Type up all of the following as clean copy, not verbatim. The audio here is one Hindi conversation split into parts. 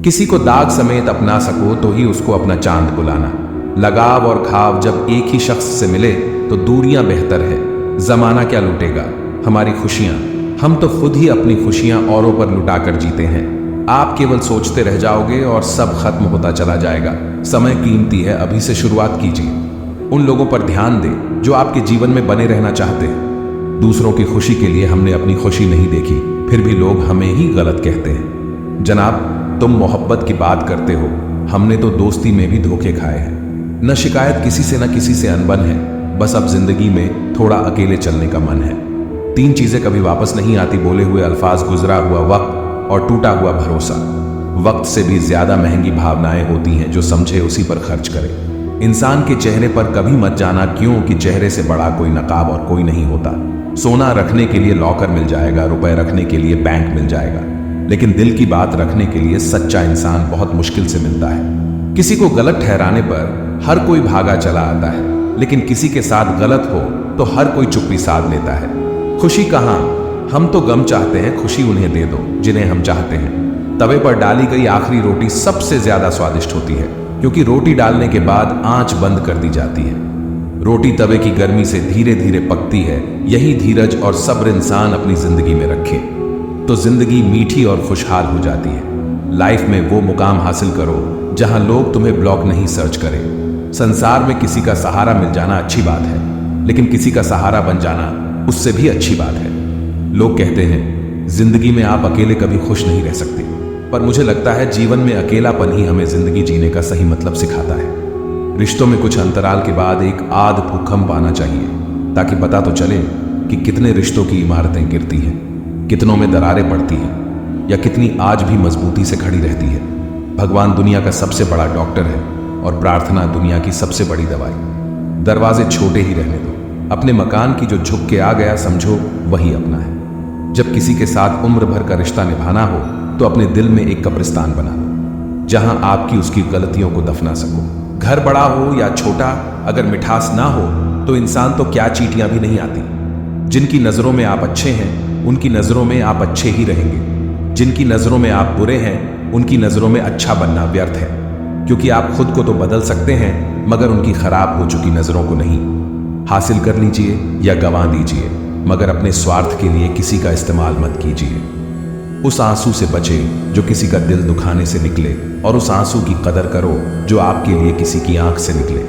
किसी को दाग समेत अपना सको तो ही उसको अपना चांद बुलाना। लगाव और घाव जब एक ही शख्स से मिले तो दूरियां बेहतर है। जमाना क्या लूटेगा हमारी खुशियां, हम तो खुद ही अपनी खुशियां औरों पर लुटाकर जीते हैं। आप केवल सोचते रह जाओगे और सब खत्म होता चला जाएगा। समय कीमती है, अभी से शुरुआत कीजिए। उन लोगों पर ध्यान दें जो आपके जीवन में बने रहना चाहते हैं। दूसरों की खुशी के लिए हमने अपनी खुशी नहीं देखी, फिर भी लोग हमें ही गलत कहते हैं। जनाब, तुम मोहब्बत की बात करते हो, हमने तो दोस्ती में भी धोखे खाए हैं। न शिकायत किसी से न किसी से अनबन है, बस अब जिंदगी में थोड़ा अकेले चलने का मन है। 3 चीजें कभी वापस नहीं आती, बोले हुए अल्फाज, गुजरा हुआ वक्त और टूटा हुआ भरोसा। वक्त से भी ज्यादा महंगी भावनाएं होती हैं, जो समझे उसी पर खर्च करे। इंसान के चेहरे पर कभी मत जाना, क्यों कि चेहरे से बड़ा कोई नकाब और कोई नहीं होता। सोना रखने के लिए लॉकर मिल जाएगा, रुपए रखने के लिए बैंक मिल जाएगा, लेकिन दिल की बात रखने के लिए सच्चा इंसान बहुत मुश्किल से मिलता है। किसी को गलत ठहराने पर हर कोई भागा चला आता है, लेकिन किसी के साथ गलत हो तो हर कोई चुप्पी साध लेता है। खुशी कहाँ, हम तो गम चाहते हैं, खुशी उन्हें दे दो जिन्हें हम चाहते हैं। तवे पर डाली गई आखिरी रोटी सबसे ज्यादा स्वादिष्ट होती है, क्योंकि रोटी डालने के बाद आंच बंद कर दी जाती है। रोटी तवे की गर्मी से धीरे धीरे पकती है। यही धीरज और सब्र इंसान अपनी जिंदगी में रखे तो जिंदगी मीठी और खुशहाल हो जाती है। लाइफ में वो मुकाम हासिल करो जहां लोग तुम्हें ब्लॉक नहीं सर्च करें। संसार में किसी का सहारा मिल जाना अच्छी बात है, लेकिन किसी का सहारा बन जाना उससे भी अच्छी बात है। लोग कहते हैं जिंदगी में आप अकेले कभी खुश नहीं रह सकते, पर मुझे लगता है जीवन में अकेलापन ही हमें जिंदगी जीने का सही मतलब सिखाता है। रिश्तों में कुछ अंतराल के बाद एक आध भूकंप आना चाहिए, ताकि पता तो चले कि कितने रिश्तों की इमारतें गिरती हैं, कितनों में दरारें पड़ती हैं, या कितनी आज भी मजबूती से खड़ी रहती है। भगवान दुनिया का सबसे बड़ा डॉक्टर है और प्रार्थना दुनिया की सबसे बड़ी दवाई। दरवाजे छोटे ही रहने दो, अपने मकान की जो झुक के आ गया समझो वही अपना है। जब किसी के साथ उम्र भर का रिश्ता निभाना हो तो अपने दिल में एक कब्रिस्तान बना लो, जहां आपकी उसकी गलतियों को दफना सको। घर बड़ा हो या छोटा, अगर मिठास ना हो तो इंसान तो क्या चींटियां भी नहीं आती। जिनकी नजरों में आप अच्छे हैं उनकी नजरों में आप अच्छे ही रहेंगे। जिनकी नजरों में आप बुरे हैं उनकी नजरों में अच्छा बनना व्यर्थ है, क्योंकि आप खुद को तो बदल सकते हैं मगर उनकी खराब हो चुकी नजरों को नहीं। हासिल कर लीजिए या गंवा दीजिए, मगर अपने स्वार्थ के लिए किसी का इस्तेमाल मत कीजिए। उस आंसू से बचे जो किसी का दिल दुखाने से निकले, और उस आंसू की कदर करो जो आपके लिए किसी की आंख से निकले।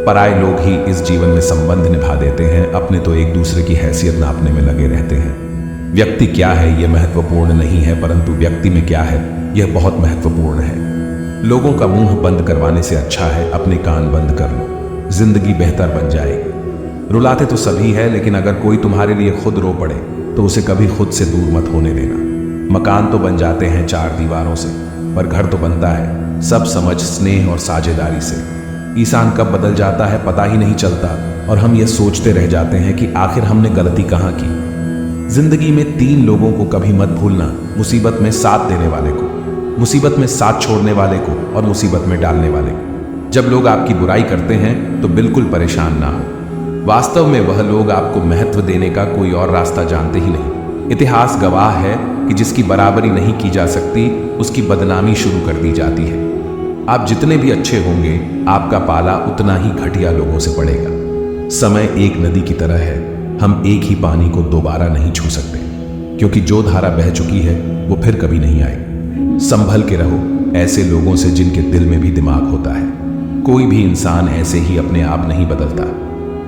पराये लोग ही इस जीवन में संबंध निभा देते हैं, अपने तो एक दूसरे की हैसियत नापने में लगे रहते हैं। व्यक्ति क्या है यह महत्वपूर्ण नहीं है, परंतु व्यक्ति में क्या है यह बहुत महत्वपूर्ण है। लोगों का मुंह बंद करवाने से अच्छा है अपने कान बंद कर लो, जिंदगी बेहतर बन जाएगी। रुलाते तो सभी है, लेकिन अगर कोई तुम्हारे लिए खुद रो पड़े तो उसे कभी खुद से दूर मत होने देना। मकान तो बन जाते हैं 4 दीवारों से, पर घर तो बनता है सब समझ, स्नेह और साझेदारी से। इंसान कब बदल जाता है पता ही नहीं चलता, और हम ये सोचते रह जाते हैं कि आखिर हमने गलती कहाँ की। जिंदगी में 3 लोगों को कभी मत भूलना, मुसीबत में साथ देने वाले को, मुसीबत में साथ छोड़ने वाले को, और मुसीबत में डालने वाले को। जब लोग आपकी बुराई करते हैं तो बिल्कुल परेशान ना हो, वास्तव में वह लोग आपको महत्व देने का कोई और रास्ता जानते ही नहीं। इतिहास गवाह है कि जिसकी बराबरी नहीं की जा सकती उसकी बदनामी शुरू कर दी जाती है। आप जितने भी अच्छे होंगे आपका पाला उतना ही घटिया लोगों से पड़ेगा। समय एक नदी की तरह है, हम एक ही पानी को दोबारा नहीं छू सकते, क्योंकि जो धारा बह चुकी है वो फिर कभी नहीं आएगी। संभल के रहो ऐसे लोगों से जिनके दिल में भी दिमाग होता है। कोई भी इंसान ऐसे ही अपने आप नहीं बदलता।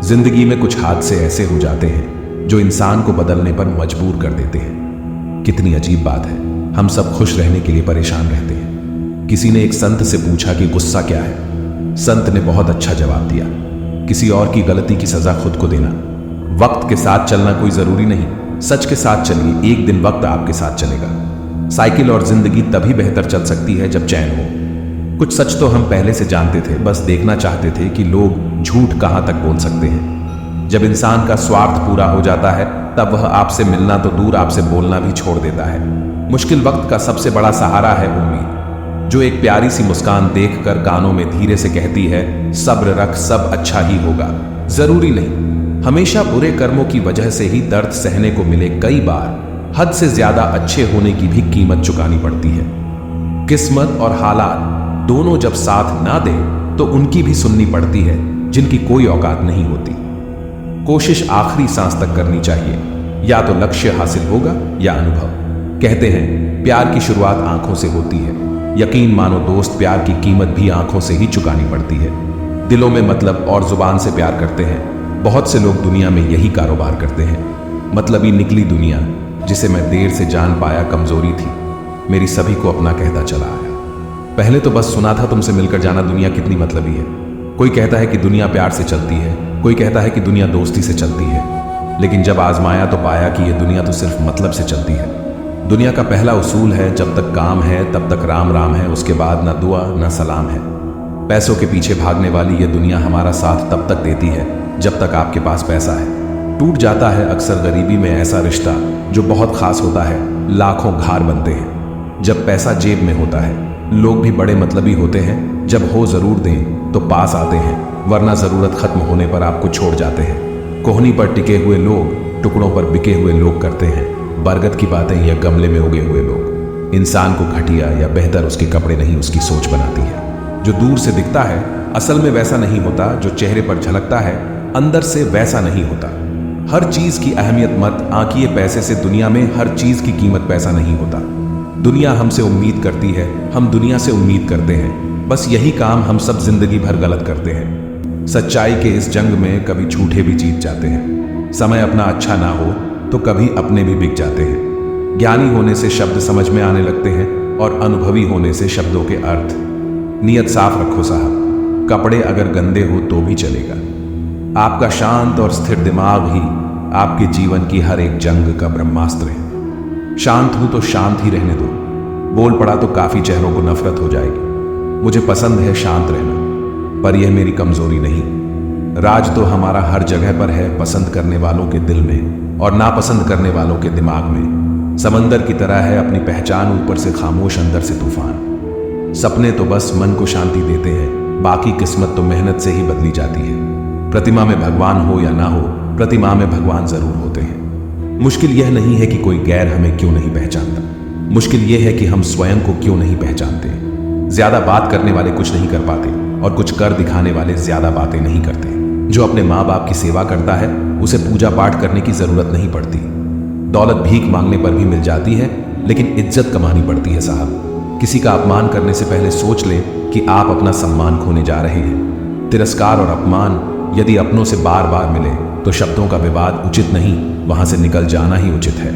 जिंदगी में कुछ हादसे ऐसे हो जाते हैं जो इंसान को बदलने पर मजबूर कर देते हैं। कितनी अजीब बात है, हम सब खुश रहने के लिए परेशान रहते हैं। किसी ने एक संत से पूछा कि गुस्सा क्या है। संत ने बहुत अच्छा जवाब दिया, किसी और की गलती की सजा खुद को देना। वक्त के साथ चलना कोई जरूरी नहीं, सच के साथ चलिए, एक दिन वक्त आपके साथ चलेगा। साइकिल और जिंदगी तभी बेहतर चल सकती है जब चैन हो। कुछ सच तो हम पहले से जानते थे, बस देखना चाहते थे कि लोग झूठ कहां तक बोल सकते हैं। जब इंसान का स्वार्थ पूरा हो जाता है तब वह आपसे मिलना तो दूर आपसे बोलना भी छोड़ देता है। मुश्किल वक्त का सबसे बड़ा सहारा है उम्मीद, जो एक प्यारी सी मुस्कान देखकर कानों में धीरे से कहती है सब्र रख, सब अच्छा ही होगा। जरूरी नहीं हमेशा बुरे कर्मों की वजह से ही दर्द सहने को मिले, कई बार हद से ज्यादा अच्छे होने की भी कीमत चुकानी पड़ती है। किस्मत और हालात दोनों जब साथ ना दे तो उनकी भी सुननी पड़ती है जिनकी कोई औकात नहीं होती। कोशिश आखिरी सांस तक करनी चाहिए, या तो लक्ष्य हासिल होगा या अनुभव। कहते हैं प्यार की शुरुआत आंखों से होती है। यकीन मानो दोस्त, प्यार की कीमत भी आंखों से ही चुकानी पड़ती है। दिलों में मतलब और जुबान से प्यार करते हैं। बहुत से लोग दुनिया में यही कारोबार करते हैं। मतलबी निकली दुनिया, जिसे मैं देर से जान पाया कमजोरी थी, मेरी सभी को अपना कहता चला आया। पहले तो बस सुना था तुमसे मिलकर जाना दुनिया कितनी मतलबी है। कोई कहता है कि दुनिया प्यार से चलती है, कोई कहता है कि दुनिया दोस्ती से चलती है, लेकिन जब आजमाया तो पाया कि यह दुनिया तो सिर्फ मतलब से चलती है। दुनिया का पहला उसूल है, जब तक काम है तब तक राम राम है, उसके बाद ना दुआ ना सलाम है। पैसों के पीछे भागने वाली यह दुनिया हमारा साथ तब तक देती है जब तक आपके पास पैसा है। टूट जाता है अक्सर गरीबी में ऐसा रिश्ता जो बहुत खास होता है, लाखों घार बनते हैं जब पैसा जेब में होता है। लोग भी बड़े मतलबी होते हैं, जब हो जरूर दें तो पास आते हैं, वरना जरूरत खत्म होने पर आपको छोड़ जाते हैं। कोहनी पर टिके हुए लोग टुकड़ों पर बिके हुए लोग करते हैं बरगद की बातें या गमले में उगे हुए लोग। इंसान को घटिया या बेहतर उसके कपड़े नहीं, उसकी सोच बनाती है। जो दूर से दिखता है असल में वैसा नहीं होता, जो चेहरे पर झलकता है अंदर से वैसा नहीं होता। हर चीज की अहमियत मत आंकिए पैसे से, दुनिया में हर चीज की कीमत पैसा नहीं होता। दुनिया हमसे उम्मीद करती है, हम दुनिया से उम्मीद करते हैं। बस यही काम हम सब जिंदगी भर गलत करते हैं। सच्चाई के इस जंग में कभी झूठे भी जीत जाते हैं। समय अपना अच्छा ना हो तो कभी अपने भी बिक जाते हैं। ज्ञानी होने से शब्द समझ में आने लगते हैं और अनुभवी होने से शब्दों के अर्थ। नियत साफ रखो साहब, कपड़े अगर गंदे हो तो भी चलेगा। आपका शांत और स्थिर दिमाग ही आपके जीवन की हर एक जंग का ब्रह्मास्त्र है। शांत हूं तो शांत ही रहने दो। बोल पड़ा तो काफी चेहरों को नफरत हो जाएगी। मुझे पसंद है शांत रहना, पर यह मेरी कमजोरी नहीं। राज तो हमारा हर जगह पर है, पसंद करने वालों के दिल में और नापसंद करने वालों के दिमाग में। समंदर की तरह है अपनी पहचान, ऊपर से खामोश अंदर से तूफान। सपने तो बस मन को शांति देते हैं, बाकी किस्मत तो मेहनत से ही बदली जाती है। प्रतिमा में भगवान हो या ना हो, प्रतिमा में भगवान जरूर होते हैं। मुश्किल यह नहीं है कि कोई गैर हमें क्यों नहीं पहचानता, मुश्किल यह है कि हम स्वयं को क्यों नहीं पहचानते। ज्यादा बात करने वाले कुछ नहीं कर पाते और कुछ कर दिखाने वाले ज्यादा बातें नहीं करते। जो अपने माँ बाप की सेवा करता है उसे पूजा पाठ करने की जरूरत नहीं पड़ती। दौलत भीख मांगने पर भी मिल जाती है, लेकिन इज्जत कमानी पड़ती है साहब। किसी का अपमान करने से पहले सोच लें कि आप अपना सम्मान खोने जा रहे हैं। तिरस्कार और अपमान यदि अपनों से बार बार मिले तो शब्दों का विवाद उचित नहीं, वहां से निकल जाना ही उचित है।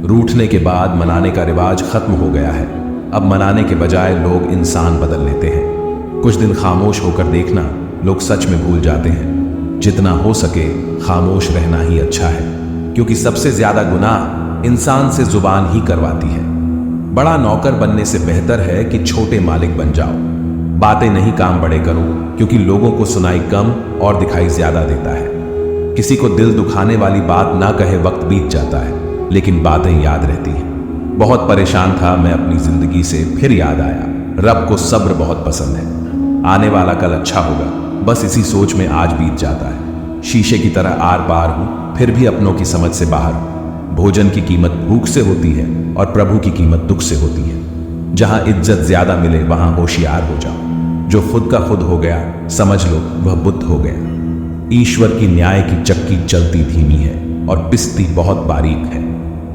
रूठने के बाद मनाने का रिवाज खत्म हो गया है। अब मनाने के बजाय लोग इंसान बदल लेते हैं। कुछ दिन खामोश होकर देखना, लोग सच में भूल जाते हैं। जितना हो सके खामोश रहना ही अच्छा है, क्योंकि सबसे ज्यादा गुनाह इंसान से जुबान ही करवाती है। बड़ा नौकर बनने से बेहतर है कि छोटे मालिक बन जाओ। बातें नहीं काम बड़े करो, क्योंकि लोगों को सुनाई कम और दिखाई ज्यादा देता है। किसी को दिल दुखाने वाली बात ना कहे, वक्त बीत जाता है लेकिन बातें याद रहती हैं। बहुत परेशान था मैं अपनी जिंदगी से, फिर याद आया रब को सब्र बहुत पसंद है। आने वाला कल अच्छा होगा, बस इसी सोच में आज बीत जाता है। शीशे की तरह आर पार हूं, फिर भी अपनों की समझ से बाहर हूं। भोजन की कीमत भूख से होती है और प्रभु की कीमत दुख से होती है। जहां इज्जत ज्यादा मिले वहां होशियार हो जाओ। जो खुद का खुद हो गया समझ लो वह बुद्ध हो गया। ईश्वर की न्याय की चक्की चलती धीमी है और पिसती बहुत बारीक है।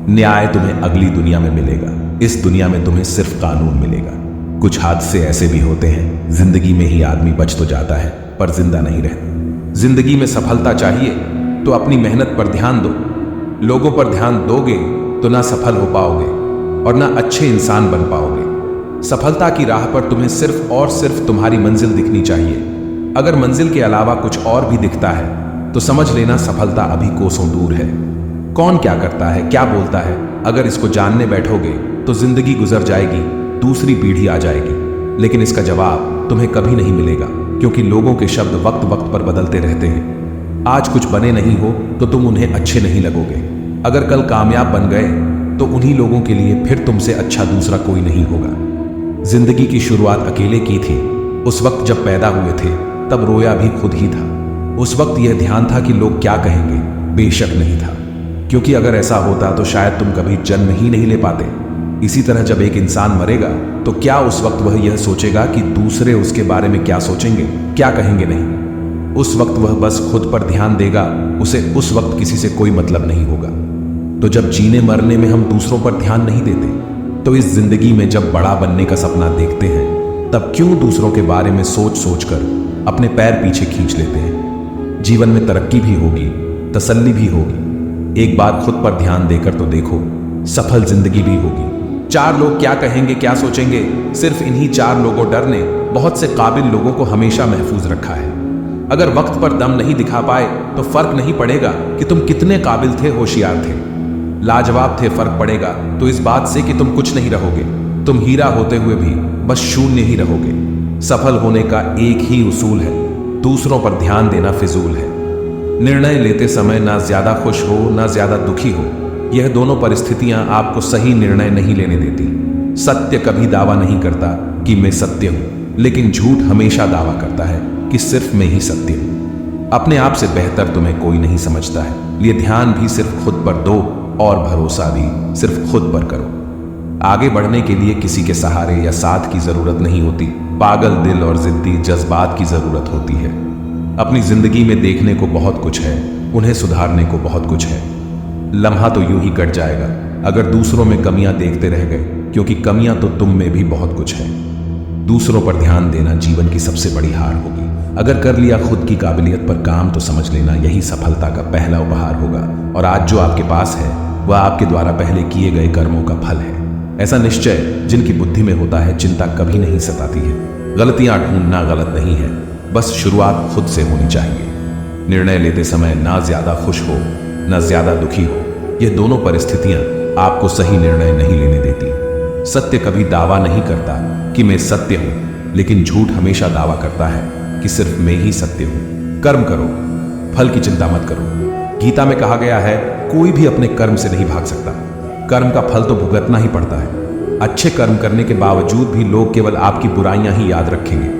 न्याय तुम्हें अगली दुनिया में मिलेगा, इस दुनिया में तुम्हें सिर्फ कानून मिलेगा। कुछ हादसे ऐसे भी होते हैं, जिंदगी में ही आदमी बच तो जाता है पर जिंदा नहीं रहता। जिंदगी में सफलता चाहिए तो अपनी मेहनत पर ध्यान दो। लोगों पर ध्यान दोगे तो ना सफल हो पाओगे और ना अच्छे इंसान बन पाओगे। सफलता की राह पर तुम्हें सिर्फ और सिर्फ तुम्हारी मंजिल दिखनी चाहिए। अगर मंजिल के अलावा कुछ और भी दिखता है तो समझ लेना सफलता अभी कोसों दूर है। कौन क्या करता है, क्या बोलता है, अगर इसको जानने बैठोगे तो जिंदगी गुजर जाएगी, दूसरी पीढ़ी आ जाएगी, लेकिन इसका जवाब तुम्हें कभी नहीं मिलेगा, क्योंकि लोगों के शब्द वक्त वक्त पर बदलते रहते हैं। आज कुछ बने नहीं हो तो तुम उन्हें अच्छे नहीं लगोगे। अगर कल कामयाब बन गए तो उन्हीं लोगों के लिए फिर तुमसे अच्छा दूसरा कोई नहीं होगा। जिंदगी की शुरुआत अकेले की थी। उस वक्त जब पैदा हुए थे तब रोया भी खुद ही था। उस वक्त यह ध्यान था कि लोग क्या कहेंगे, बेशक नहीं था, क्योंकि अगर ऐसा होता तो शायद तुम कभी जन्म ही नहीं ले पाते। इसी तरह जब एक इंसान मरेगा तो क्या उस वक्त वह यह सोचेगा कि दूसरे उसके बारे में क्या सोचेंगे, क्या कहेंगे? नहीं। उस वक्त वह बस खुद पर ध्यान देगा, उसे उस वक्त किसी से कोई मतलब नहीं होगा। तो जब जीने मरने में हम दूसरों पर ध्यान नहीं देते, तो इस जिंदगी में जब बड़ा बनने का सपना देखते हैं, तब क्यों दूसरों के बारे में सोच सोच कर अपने पैर पीछे खींच लेते हैं? जीवन में तरक्की भी होगी, तसल्ली भी होगी। एक बार खुद पर ध्यान देकर तो देखो, सफल जिंदगी भी होगी। 4 लोग क्या कहेंगे, क्या सोचेंगे, सिर्फ इन्हीं 4 लोगों डर ने बहुत से काबिल लोगों को हमेशा महफूज रखा है। अगर वक्त पर दम नहीं दिखा पाए तो फर्क नहीं पड़ेगा कि तुम कितने काबिल थे, होशियार थे, लाजवाब थे। फर्क पड़ेगा तो इस बात से कि तुम कुछ नहीं रहोगे। तुम हीरा होते हुए भी बस शून्य ही रहोगे। सफल होने का एक ही उसूल है, दूसरों पर ध्यान देना फिजूल है। निर्णय लेते समय ना ज्यादा खुश हो ना ज्यादा दुखी हो, यह दोनों परिस्थितियां आपको सही निर्णय नहीं लेने देती। सत्य कभी दावा नहीं करता कि मैं सत्य हूं, लेकिन झूठ हमेशा दावा करता है कि सिर्फ मैं ही सत्य हूं। अपने आप से बेहतर तुम्हें कोई नहीं समझता है, ये ध्यान भी सिर्फ खुद पर दो और भरोसा भी सिर्फ खुद पर करो। आगे बढ़ने के लिए किसी के सहारे या साथ की जरूरत नहीं होती, पागल दिल और जिद्दी जज्बात की जरूरत होती है। अपनी जिंदगी में देखने को बहुत कुछ है, उन्हें सुधारने को बहुत कुछ है। लम्हा तो यूं ही कट जाएगा अगर दूसरों में कमियां देखते रह गए, क्योंकि कमियां तो तुम में भी बहुत कुछ है। दूसरों पर ध्यान देना जीवन की सबसे बड़ी हार होगी। अगर कर लिया खुद की काबिलियत पर काम, तो समझ लेना यही सफलता का पहला उपहार होगा। और आज जो आपके पास है वह आपके द्वारा पहले किए गए कर्मों का फल है। ऐसा निश्चय जिनकी बुद्धि में होता है, चिंता कभी नहीं सताती है। गलतियां ढूंढना गलत नहीं है, बस शुरुआत खुद से होनी चाहिए। निर्णय लेते समय ना ज्यादा खुश हो ना ज्यादा दुखी हो, ये दोनों परिस्थितियां आपको सही निर्णय नहीं लेने देती। सत्य कभी दावा नहीं करता कि मैं सत्य हूं, लेकिन झूठ हमेशा दावा करता है कि सिर्फ मैं ही सत्य हूं। कर्म करो, फल की चिंता मत करो। गीता में कहा गया है, कोई भी अपने कर्म से नहीं भाग सकता। कर्म का फल तो भुगतना ही पड़ता है। अच्छे कर्म करने के बावजूद भी लोग केवल आपकी बुराइयां ही याद रखेंगे।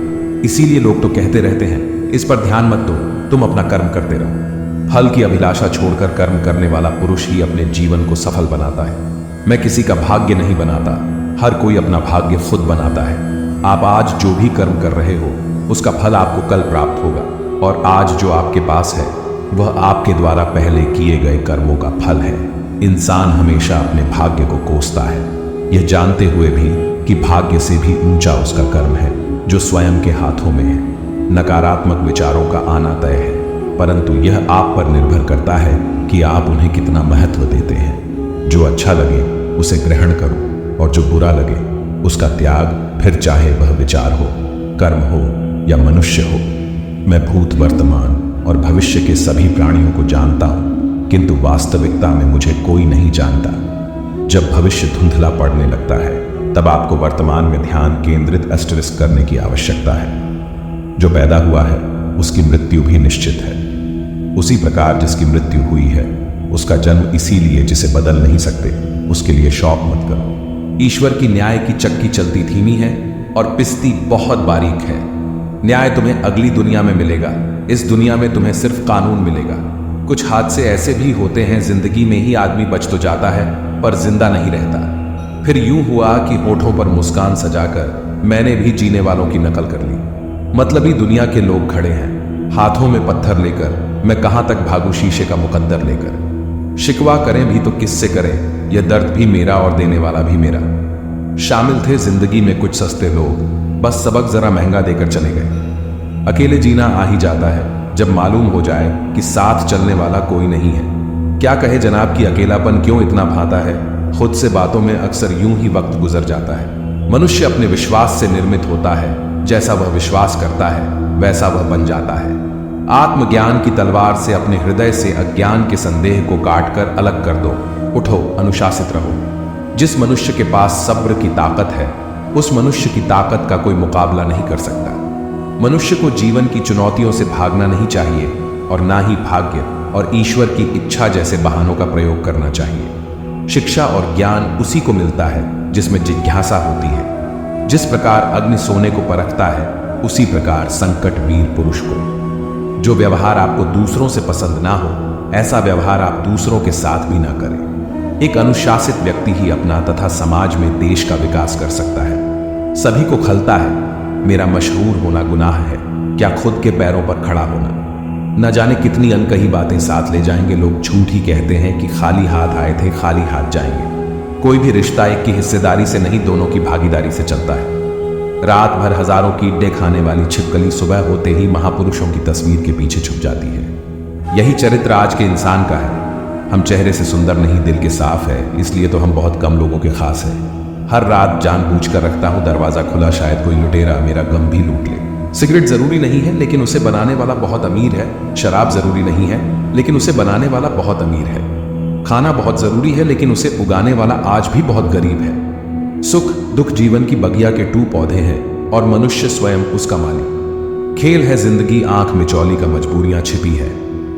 इसीलिए लोग तो कहते रहते हैं, इस पर ध्यान मत दो, तुम अपना कर्म करते रहो। फल की अभिलाषा छोड़कर कर्म करने वाला पुरुष ही अपने जीवन को सफल बनाता है। मैं किसी का भाग्य नहीं बनाता, हर कोई अपना भाग्य खुद बनाता है। आप आज जो भी कर्म कर रहे हो, उसका फल आपको कल प्राप्त होगा, और आज जो आपके पास है वह आपके द्वारा पहले किए गए कर्मों का फल है। इंसान हमेशा अपने भाग्य को कोसता है, यह जानते हुए भी कि भाग्य से भी ऊंचा उसका कर्म है जो स्वयं के हाथों में है। नकारात्मक विचारों का आना तय है, परंतु यह आप पर निर्भर करता है कि आप उन्हें कितना महत्व देते हैं। जो अच्छा लगे उसे ग्रहण करो, और जो बुरा लगे उसका त्याग, फिर चाहे वह विचार हो, कर्म हो या मनुष्य हो। मैं भूत, वर्तमान और भविष्य के सभी प्राणियों को जानता हूं, किंतु वास्तविकता में मुझे कोई नहीं जानता। जब भविष्य धुंधला पड़ने लगता है, तब आपको वर्तमान में ध्यान केंद्रित एस्टेरिस्क करने की आवश्यकता है। जो पैदा हुआ है उसकी मृत्यु भी निश्चित है। उसी प्रकार जिसकी मृत्यु हुई है, उसका जन्म इसीलिए जिसे बदल नहीं सकते, उसके लिए शौक मत करो। ईश्वर की न्याय की चक्की चलती धीमी है और पिसती बहुत बारीक है। न्याय तुम्हें अगली दुनिया में मिलेगा, इस दुनिया में तुम्हें सिर्फ कानून मिलेगा। कुछ हादसे ऐसे भी होते हैं, जिंदगी में ही आदमी बच तो जाता है पर जिंदा नहीं रहता। फिर यूं हुआ कि होठों पर मुस्कान सजाकर मैंने भी जीने वालों की नकल कर ली। मतलबी दुनिया के लोग खड़े हैं, हाथों में पत्थर लेकर। मैं कहां तक भागू शीशे का मुकद्दर लेकर। शिकवा करें भी तो किससे करें, यह दर्द भी मेरा और देने वाला भी मेरा। शामिल थे जिंदगी में कुछ सस्ते लोग, बस सबक जरा महंगा देकर चले गए। अकेले जीना आ ही जाता है जब मालूम हो जाए कि साथ चलने वाला कोई नहीं है। क्या कहे जनाब कि अकेलापन क्यों इतना भाता है। खुद से बातों में अक्सर यूं ही वक्त गुजर जाता है। मनुष्य अपने विश्वास से निर्मित होता है, जैसा वह विश्वास करता है वैसा वह बन जाता है। आत्मज्ञान की तलवार से अपने हृदय से अज्ञान के संदेह को काटकर अलग कर दो। उठो, अनुशासित रहो। जिस मनुष्य के पास सब्र की ताकत है, उस मनुष्य की ताकत का कोई मुकाबला नहीं कर सकता। मनुष्य को जीवन की चुनौतियों से भागना नहीं चाहिए, और ना ही भाग्य और ईश्वर की इच्छा जैसे बहानों का प्रयोग करना चाहिए। शिक्षा और ज्ञान उसी को मिलता है जिसमें जिज्ञासा होती है। जिस प्रकार अग्नि सोने को परखता है, उसी प्रकार संकट वीर पुरुष को। जो व्यवहार आपको दूसरों से पसंद ना हो, ऐसा व्यवहार आप दूसरों के साथ भी ना करें। एक अनुशासित व्यक्ति ही अपना तथा समाज में देश का विकास कर सकता है। सभी को खलता है, मेरा मशहूर होना गुनाह है, क्या खुद के पैरों पर खड़ा होना। न जाने कितनी अनकही बातें साथ ले जाएंगे लोग। झूठ ही कहते हैं कि खाली हाथ आए थे खाली हाथ जाएंगे। कोई भी रिश्ता एक की हिस्सेदारी से नहीं, दोनों की भागीदारी से चलता है। रात भर हजारों कीड़े खाने वाली छिपकली सुबह होते ही महापुरुषों की तस्वीर के पीछे छुप जाती है। यही चरित्र आज के इंसान का है। हम चेहरे से सुंदर नहीं, दिल के साफ है, इसलिए तो हम बहुत कम लोगों के खास हैं। हर रात जानबूझकर रखता हूं दरवाजा खुला, शायद कोई लुटेरा मेरा गम भी लूट ले। सिगरेट जरूरी नहीं है लेकिन उसे बनाने वाला बहुत अमीर है। शराब जरूरी नहीं है लेकिन उसे बनाने वाला बहुत अमीर है। खाना बहुत जरूरी है लेकिन उसे उगाने वाला आज भी बहुत गरीब है। सुख दुख जीवन की बगिया के 2 पौधे हैं और मनुष्य स्वयं उसका मालिक। खेल है जिंदगी आंख मिचौली का, मजबूरियां छिपी है।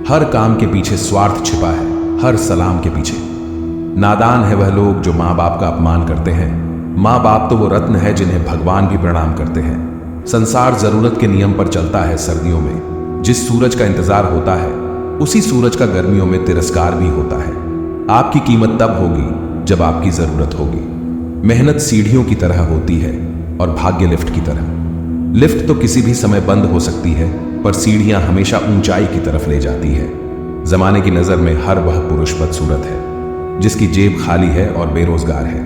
हर काम के पीछे स्वार्थ छिपा है, हर सलाम के पीछे। नादान है वह लोग जो माँ बाप का अपमान करते हैं। माँ बाप तो वो रत्न है जिन्हें भगवान भी प्रणाम करते हैं। संसार जरूरत के नियम पर चलता है। सर्दियों में जिस सूरज का इंतजार होता है उसी सूरज का गर्मियों में तिरस्कार भी होता है। आपकी कीमत तब होगी जब आपकी जरूरत होगी। मेहनत सीढ़ियों की तरह होती है और भाग्य लिफ्ट की तरह। लिफ्ट तो किसी भी समय बंद हो सकती है पर सीढ़ियां हमेशा ऊंचाई की तरफ ले जाती है। जमाने की नजर में हर वह पुरुष बदसूरत है जिसकी जेब खाली है और बेरोजगार है।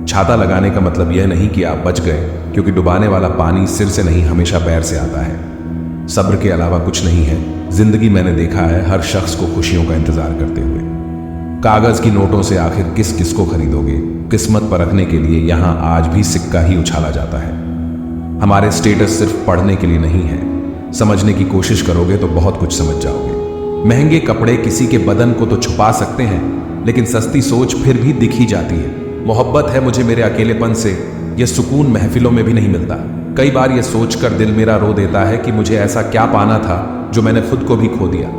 छाता लगाने का मतलब यह नहीं कि आप बच गए, क्योंकि डुबाने वाला पानी सिर से नहीं हमेशा पैर से आता है। सब्र के अलावा कुछ नहीं है। जिंदगी मैंने देखा है हर शख्स को खुशियों का इंतजार करते हुए। कागज की नोटों से आखिर किस किस को खरीदोगे। किस्मत परखने के लिए यहां आज भी सिक्का ही उछाला जाता है। हमारे स्टेटस सिर्फ पढ़ने के लिए नहीं है। समझने की कोशिश करोगे तो बहुत कुछ समझ जाओगे। महंगे कपड़े किसी के बदन को तो छुपा सकते हैं लेकिन सस्ती सोच फिर भी दिख ही जाती है। मोहब्बत है मुझे मेरे अकेलेपन से, यह सुकून महफिलों में भी नहीं मिलता। कई बार यह सोचकर दिल मेरा रो देता है कि मुझे ऐसा क्या पाना था जो मैंने खुद को भी खो दिया।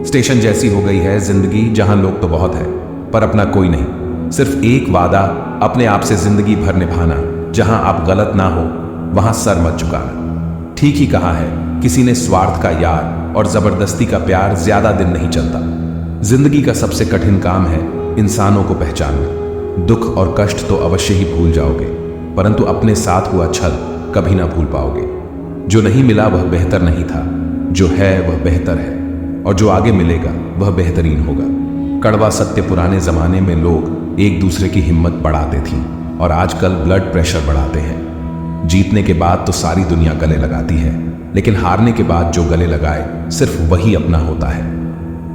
स्टेशन जैसी हो गई है जिंदगी, जहां लोग तो बहुत है पर अपना कोई नहीं। सिर्फ एक वादा अपने आप से जिंदगी भर निभाना, जहां आप गलत ना हो वहां सर मत झुकाना। ठीक ही कहा है किसी ने, स्वार्थ का यार और जबरदस्ती का प्यार ज्यादा दिन नहीं चलता। जिंदगी का सबसे कठिन काम है इंसानों को पहचानना। दुख और कष्ट तो अवश्य ही भूल जाओगे परंतु अपने साथ हुआ छल कभी ना भूल पाओगे। जो नहीं मिला वह बेहतर नहीं था, जो है वह बेहतर है और जो आगे मिलेगा वह बेहतरीन होगा। कड़वा सत्य, पुराने जमाने में लोग एक दूसरे की हिम्मत बढ़ाते थी और आजकल ब्लड प्रेशर बढ़ाते हैं। जीतने के बाद तो सारी दुनिया गले लगाती है लेकिन हारने के बाद जो गले लगाए सिर्फ वही अपना होता है।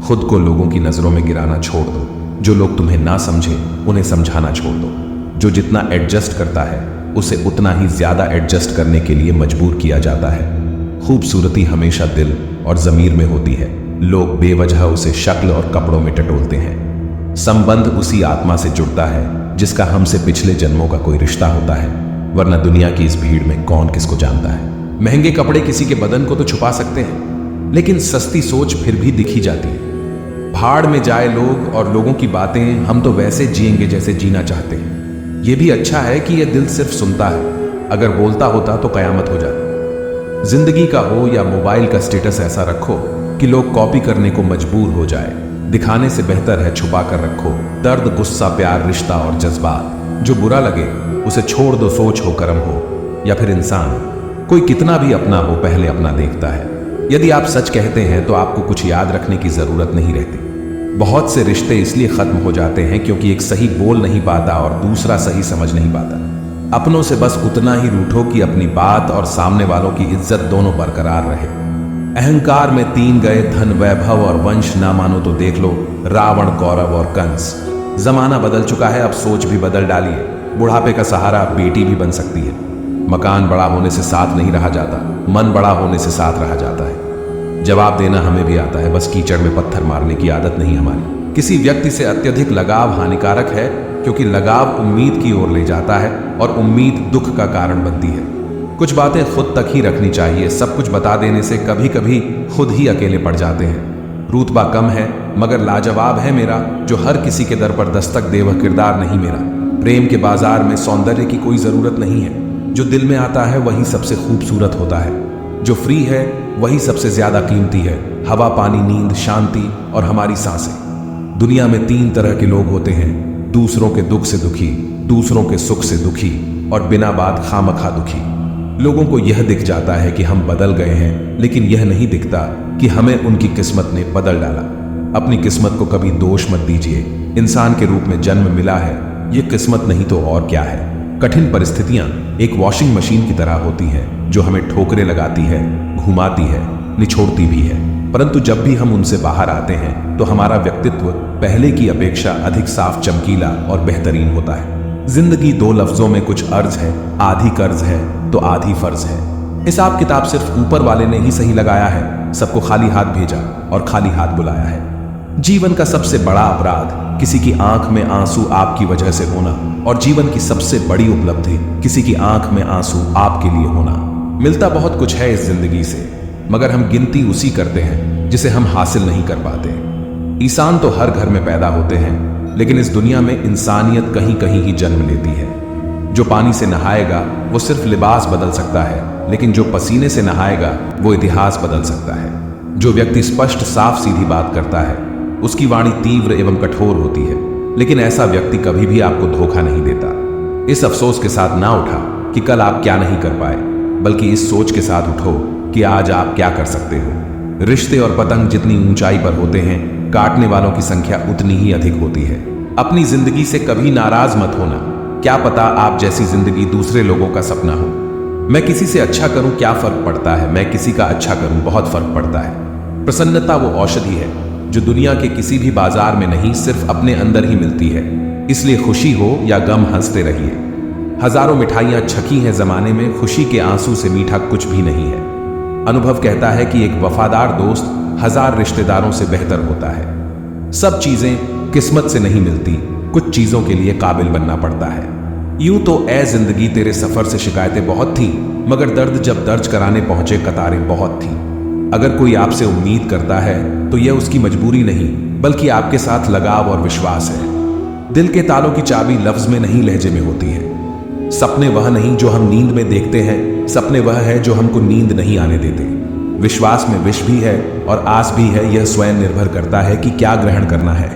खुद को लोगों की नजरों में गिराना छोड़ दो। जो लोग तुम्हें ना समझे उन्हें समझाना छोड़ दो। जो जितना एडजस्ट करता है उसे उतना ही ज्यादा एडजस्ट करने के लिए मजबूर किया जाता है। खूबसूरती हमेशा दिल और जमीर में होती है। लोग बेवजह उसे शक्ल और कपड़ों में टटोलते हैं। संबंध उसी आत्मा से जुड़ता है जिसका हमसे पिछले जन्मों का कोई रिश्ता होता है, वरना दुनिया की इस भीड़ में कौन किसको जानता है। महंगे कपड़े किसी के बदन को तो छुपा सकते हैं लेकिन सस्ती सोच फिर भी दिखी जाती है। भाड़ में जाए लोग और लोगों की बातें, हम तो वैसे जिएंगे जैसे जीना चाहते हैं। यह भी अच्छा है कि यह दिल सिर्फ सुनता है, अगर बोलता होता तो कयामत हो जाती। जिंदगी का हो या मोबाइल का स्टेटस ऐसा रखो कि लोग कॉपी करने को मजबूर हो जाए। दिखाने से बेहतर है छुपा कर रखो दर्द, गुस्सा, प्यार, रिश्ता और जज्बात। जो बुरा लगे उसे छोड़ दो, सोच हो, कर्म हो या फिर इंसान। कोई कितना भी अपना हो पहले अपना देखता है। यदि आप सच कहते हैं तो आपको कुछ याद रखने की जरूरत नहीं रहती। बहुत से रिश्ते इसलिए खत्म हो जाते हैं क्योंकि एक सही बोल नहीं पाता और दूसरा सही समझ नहीं पाता। अपनों से बस उतना ही रूठो कि अपनी बात और सामने वालों की इज्जत दोनों बरकरार रहे। अहंकार में 3 गए, धन, वैभव और वंश। ना मानो तो देख लो रावण, कौरव और कंस। जमाना बदल चुका है, अब सोच भी बदल डालिए। बुढ़ापे का सहारा बेटी भी बन सकती है। मकान बड़ा होने से साथ नहीं रहा जाता, मन बड़ा होने से साथ रहा जाता है। जवाब देना हमें भी आता है, बस कीचड़ में पत्थर मारने की आदत नहीं हमारी। किसी व्यक्ति से अत्यधिक लगाव हानिकारक है क्योंकि लगाव उम्मीद की ओर ले जाता है और उम्मीद दुख का कारण बनती है। कुछ बातें खुद तक ही रखनी चाहिए। सब कुछ बता देने से कभी कभी खुद ही अकेले पड़ जाते हैं। रुतबा कम है मगर लाजवाब है मेरा, जो हर किसी के दर पर दस्तक दे वह किरदार नहीं मेरा। प्रेम के बाजार में सौंदर्य की कोई जरूरत नहीं है। जो दिल में आता है वही सबसे खूबसूरत होता है। जो फ्री है वही सबसे ज्यादा कीमती है। हवा, पानी, नींद, शांति और हमारी सांसें। दुनिया में 3 तरह के लोग होते हैं, दूसरों के दुख से दुखी, दूसरों के सुख से दुखी और बिना बात खामखा दुखी। लोगों को यह दिख जाता है कि हम बदल गए हैं, लेकिन यह नहीं दिखता कि हमें उनकी किस्मत ने बदल डाला। अपनी किस्मत को कभी दोष मत दीजिए। इंसान के रूप में जन्म मिला है, यह किस्मत नहीं तो और क्या है। कठिन परिस्थितियां एक वॉशिंग मशीन की तरह होती हैं, जो हमें ठोकरें लगाती है, घुमाती है, निचोड़ती भी है, परंतु जब भी हम उनसे बाहर आते हैं तो हमारा व्यक्तित्व पहले की अपेक्षा अधिक साफ, चमकीला और बेहतरीन होता है। जिंदगी दो लफ्जों में कुछ अर्ज है, आधी कर्ज है तो आधी फर्ज है। हिसाब किताब सिर्फ ऊपर वाले ने ही सही लगाया है, सबको खाली हाथ भेजा और खाली हाथ बुलाया है। जीवन का सबसे बड़ा अपराध किसी की आंख में आंसू आपकी वजह से होना, और जीवन की सबसे बड़ी उपलब्धि किसी की आंख में आंसू आपके लिए होना। मिलता बहुत कुछ है इस जिंदगी से, मगर हम गिनती उसी करते हैं जिसे हम हासिल नहीं कर पाते। इंसान तो हर घर में पैदा होते हैं, लेकिन इस दुनिया में इंसानियत कहीं कहीं ही जन्म लेती है। जो पानी से नहाएगा वो सिर्फ लिबास बदल सकता है, लेकिन जो पसीने से नहाएगा वो इतिहास बदल सकता है। जो व्यक्ति स्पष्ट, साफ सीधी बात करता है उसकी वाणी तीव्र एवं कठोर होती है, लेकिन ऐसा व्यक्ति कभी भी आपको धोखा नहीं देता। इस अफसोस के साथ ना उठा कि कल आप क्या नहीं कर पाए, बल्कि इस सोच के साथ उठो कि आज आप क्या कर सकते हो। रिश्ते और पतंग जितनी ऊंचाई पर होते हैं, काटने वालों की संख्या उतनी ही अधिक होती है। अपनी जिंदगी से कभी नाराज मत होना, क्या पता आप जैसी जिंदगी दूसरे लोगों का सपना हो। मैं किसी से अच्छा करूं क्या फर्क पड़ता है, मैं किसी का अच्छा करूं बहुत फर्क पड़ता है। प्रसन्नता वो औषधि है जो दुनिया के किसी भी बाजार में नहीं, सिर्फ अपने अंदर ही मिलती है। इसलिए खुशी हो या गम, हंसते रहिए। हजारों मिठाइयां छकी हैं जमाने में, खुशी के आंसू से मीठा कुछ भी नहीं है। अनुभव कहता है कि एक वफादार दोस्त हजार रिश्तेदारों से बेहतर होता है। सब चीजें किस्मत से नहीं मिलती, कुछ चीजों के लिए काबिल बनना पड़ता है। यूं तो ए जिंदगी तेरे सफर से शिकायतें बहुत थी, मगर दर्द जब दर्ज कराने पहुंचे कतारें बहुत थी। अगर कोई आपसे उम्मीद करता है तो यह उसकी मजबूरी नहीं, बल्कि आपके साथ लगाव और विश्वास है। दिल के तालों की चाबी लफ्ज में नहीं, लहजे में होती है। सपने वह नहीं जो हम नींद में देखते हैं, सपने वह है जो हमको नींद नहीं आने देते। विश्वास में विष भी है और आस भी है, यह स्वयं निर्भर करता है कि क्या ग्रहण करना है।